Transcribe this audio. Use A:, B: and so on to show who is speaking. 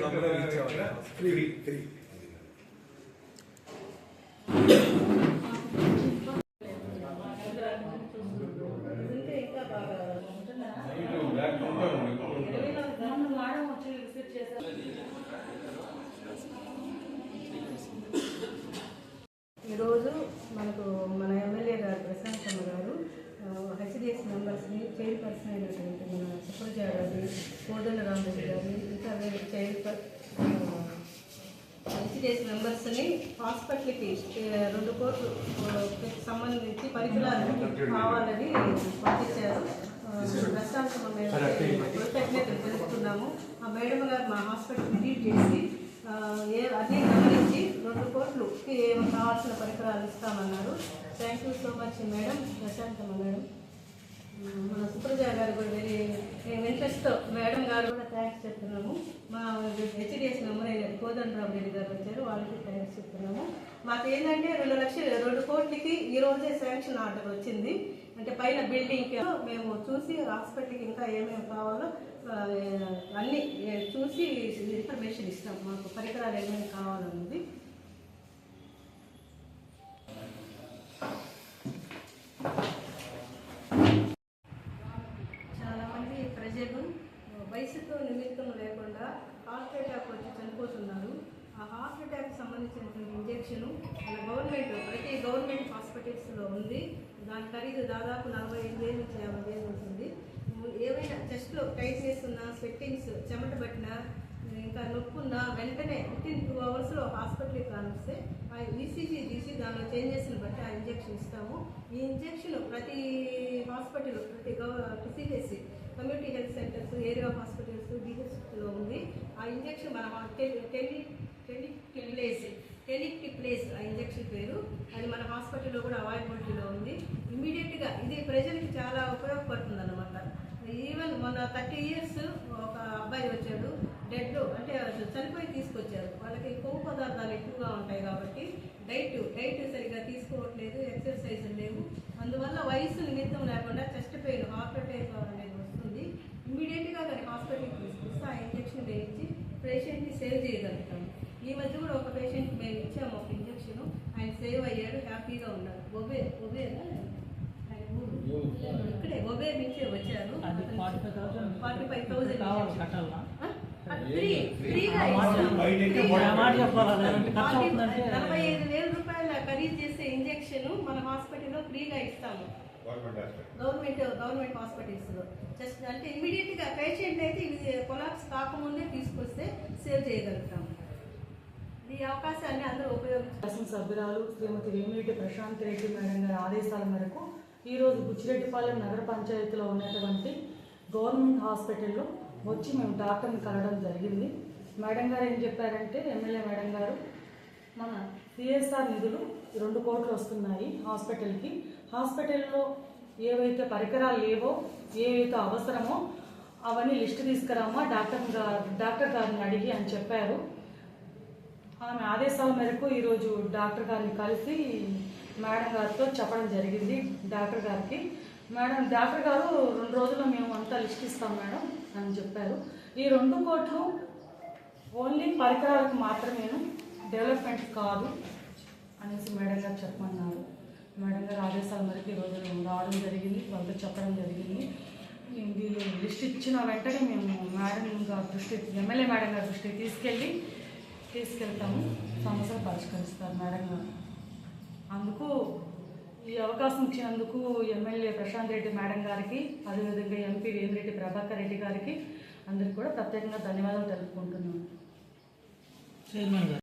A: Free
B: ఈరోజు మనకు మన ఎమ్మెల్యే గారు ప్రశాంతమ్మ గారు హెచ్డిఎస్ మెంబర్స్ని చైర్పర్సన్ అయినటువంటి మన సుప్రజ గారి కోదండ రామరెడ్డి గారి ఇంకా వేరే హెచ్డిఎస్ మెంబర్స్ని హాస్పిటల్కి 2 కోట్లు సంబంధించి పరికరాలు కావాలని పంపించారు. ప్రశాంతమ్మ మేడం కృతజ్ఞతలు తెలుపుతున్నాము. ఆ మేడం గారు మా హాస్పిటల్ విజిట్ చేసి అన్నీ గమనించి 2 కోట్లుకి కావాల్సిన పరికరాలు ఇస్తామన్నారు. Thank you so much madam, Prashantamma madam. మన సుప్రజ గారు కూడా వెరీ ఇంట్రెస్ట్ మేడం గారు కూడా థ్యాంక్స్ చెప్తున్నాము. మా హెచ్డిఎస్ మెంబర్ అయిన కోదండరామ్ రెడ్డి గారు వచ్చారు, వాళ్ళకి థ్యాంక్స్ చెప్తున్నాము. మాకు ఏంటంటే 2 కోట్లకి ఈరోజే శాంక్షన్ ఆర్డర్ వచ్చింది. అంటే పైన బిల్డింగ్కి మేము చూసి హాస్పిటల్కి ఇంకా ఏమేమి కావాలో అన్నీ చూసి ఇన్ఫర్మేషన్ ఇస్తాం. మాకు పరికరాలు ఏమేమి కావాలన్నది చాలామంది ప్రజలు వయసుతో నిమిత్తం లేకుండా హార్ట్ అటాక్ వచ్చి చనిపోతున్నారు. ఆ హార్ట్ అటాక్ సంబంధించినటువంటి ఇంజెక్షన్ మన ప్రతి గవర్నమెంట్ హాస్పిటల్స్లో ఉంది. దాని ఖరీదు దాదాపు 45,000 నుంచి 50,000 ఉంటుంది. ఏమైనా చెస్ట్లో టైట్నెస్ ఉన్నా, స్వెట్టింగ్స్, చెమట పట్టినా, ఇంకా నొప్పి ఉన్నా వెంటనే వితిన్ 2 అవర్స్లో హాస్పిటల్కి కానిస్తే ఆ ఈసీజీ తీసి దానిలో చేంజెస్ని బట్టి ఆ ఇంజెక్షన్ ఇస్తాము. ఈ ఇంజెక్షన్ ప్రతి హాస్పిటల్, ప్రతి CCC community health centres, area hospitals, డిహెచ్లో ఉంది. ఆ ఇంజెక్షన్ మన టెలిప్లేస్ ఆ ఇంజెక్షన్ పేరు. అది మన హాస్పిటల్లో కూడా అవైలబిలిటీలో ఉంది. ఇమీడియట్గా ఇది ప్రజలకి చాలా ఉపయోగపడుతుంది అన్నమాట. ఈవెన్ మొన్న 30 years ఒక అబ్బాయి వచ్చాడు, డెడ్ అంటే చనిపోయి తీసుకొచ్చారు. వాళ్ళకి కొవ్వు పదార్థాలు ఎక్కువగా ఉంటాయి కాబట్టి డైట్ సరిగ్గా తీసుకోవట్లేదు, ఎక్సర్సైజ్ లేవు. అందువల్ల వయసు నిమిత్తం లేకుండా చెస్ట్ పెయిన్, హార్ట్ అటాక్ అనేది వస్తుంది. ఇమీడియట్గా దాన్ని హాస్పిటల్కి తీసుకొస్తే ఆ ఇంజెక్షన్ వేయించి పేషెంట్ని సేవ్ చేయగలుగుతాము. ఈ మధ్య కూడా ఒక పేషెంట్కి మేము ఇచ్చాము ఒక ఇంజెక్షన్, ఆయన సేవ్ అయ్యాడు, హ్యాపీగా ఉన్నారు. ఇక్కడే ఒబే నుంచే వచ్చారు. 45,000 45,000 రూపాయల ఖరీదు చేసే ఇంజెక్షన్ మన హాస్పిటల్లో ఫ్రీగా ఇస్తాము. గవర్నమెంట్ హాస్పిటల్స్లో జస్ట్ అంటే ఇమీడియట్గా పేషెంట్ అయితే ఇది కొలాప్స్ కాకముందే తీసుకొస్తే సేవ్ చేయగలుగుతాము. ఈ అవకాశాన్ని అందరూ ఉపయోగించారు.
C: సభ్యురాలు శ్రీమతి వేమిరెడ్డి ప్రశాంత్ రెడ్డి మేడం గారి ఆదేశాల మేరకు ఈరోజు బుచ్చిరెడ్డిపాలెం నగర పంచాయతీలో ఉన్నటువంటి గవర్నమెంట్ హాస్పిటల్లో వచ్చి మేము డాక్టర్ని కలవడం జరిగింది. మేడం గారు ఏం చెప్పారంటే, ఎమ్మెల్యే మేడం గారు, మన సిఎస్ఆర్ నిధులు 2 కోట్లు వస్తున్నాయి హాస్పిటల్కి. హాస్పిటల్లో ఏవైతే పరికరాలు లేవో, ఏవైతే అవసరమో అవన్నీ లిస్టు తీసుకురామా డాక్టర్ గారిని అడిగి అని చెప్పారు. ఆమె ఆదేశాల మేరకు ఈరోజు డాక్టర్ గారిని కలిసి మేడం గారితో చెప్పడం జరిగింది. డాక్టర్ గారికి డాక్టర్ గారు 2 రోజుల్లో మేము అంతా లిస్ట్ ఇస్తాం మేడం అని చెప్పారు. ఈ 2 కోట్లు ఓన్లీ పరికరాలకు మాత్రమేను, డెవలప్మెంట్ కాదు అనేసి మేడం గారు చెప్పమన్నారు. మేడం గారు ఆదేశాల మేరకు ఈరోజు రావడం జరిగింది, వాళ్ళతో చెప్పడం జరిగింది. వీళ్ళు లిస్ట్ ఇచ్చిన వెంటనే మేము ఎమ్మెల్యే మేడం గారి దృష్టికి తీసుకెళ్తాము. సమస్యలు పరిష్కరిస్తారు మేడం గారు. అందుకు ఈ అవకాశం ఇచ్చినందుకు ఎమ్మెల్యే ప్రశాంత్ రెడ్డి మేడం గారికి, అదేవిధంగా ఎంపీ వేమిరెడ్డి ప్రభాకర్ రెడ్డి గారికి అందరికీ కూడా ప్రత్యేకంగా ధన్యవాదాలు తెలుపుకుంటున్నాను.